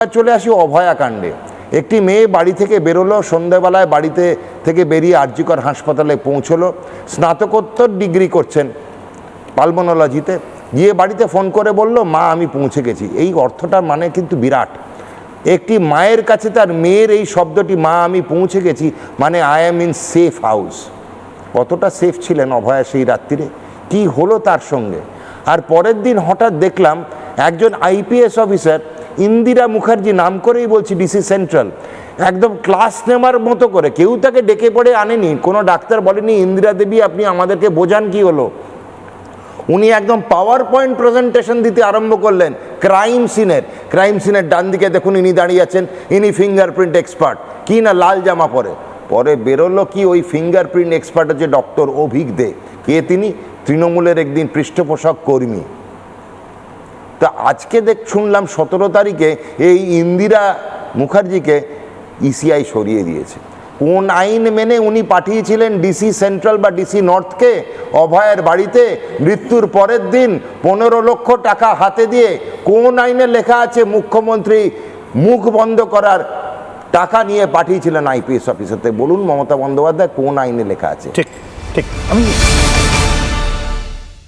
চলে আসি অভয়াকাণ্ডে। একটি মেয়ে বাড়ি থেকে বেরোলো, সন্ধ্যাবেলায় বাড়িতে থেকে বেরিয়ে আরজিকর হাসপাতালে পৌঁছলো। স্নাতকোত্তর ডিগ্রি করছেন পালমোনোলজিতে। গিয়ে বাড়িতে ফোন করে বলল, মা আমি পৌঁছে গেছি। এই অর্থটার মানে কিন্তু বিরাট। একটি মায়ের কাছে তার মেয়ের এই শব্দটি, মা আমি পৌঁছে গেছি, মানে I am in safe house. কতটা সেফ ছিলেন অভয়া সেই রাত্রিরে, কি হলো তার সঙ্গে। আর পরের দিন হঠাৎ দেখলাম একজন আইপিএস অফিসার, ইন্দিরা মুখার্জি নাম করেই বলছি, ডিসি সেন্ট্রাল, একদম ক্লাস নেওয়ার মতো করে, কেউ তাকে ডেকে পড়ে আনেনি, কোনো ডাক্তার বলেনি ইন্দিরা দেবী আপনি আমাদেরকে বোঝান কি হলো। উনি একদম পাওয়ার পয়েন্ট প্রেজেন্টেশন দিতে আরম্ভ করলেন ক্রাইম সিনের ডান দিকে দেখুন ইনি দাঁড়িয়ে আছেন, ইনি ফিঙ্গারপ্রিন্ট এক্সপার্ট, কি না লাল জামা পরে বেরোলো কি ওই ফিঙ্গারপ্রিন্ট এক্সপার্ট হচ্ছে ডক্টর অভিক দে। কে তিনি? তৃণমূলের একদিন পৃষ্ঠপোষক কর্মী। তা আজকে শুনলাম 17 তারিখে এই ইন্দিরা মুখার্জিকে ইসিআই সরিয়ে দিয়েছে। কোন আইন মেনে উনি পাঠিয়েছিলেন ডিসি সেন্ট্রাল বা ডিসি নর্থকে অভয়ের বাড়িতে মৃত্যুর পরের দিন 15 লক্ষ টাকা হাতে দিয়ে? কোন আইনে লেখা আছে মুখ্যমন্ত্রী মুখ বন্ধ করার টাকা নিয়ে পাঠিয়েছিলেন আইপিএস অফিসারতে? বলুন মমতা বন্দ্যোপাধ্যায়, কোন আইনে লেখা আছে? ঠিক ঠিক আমি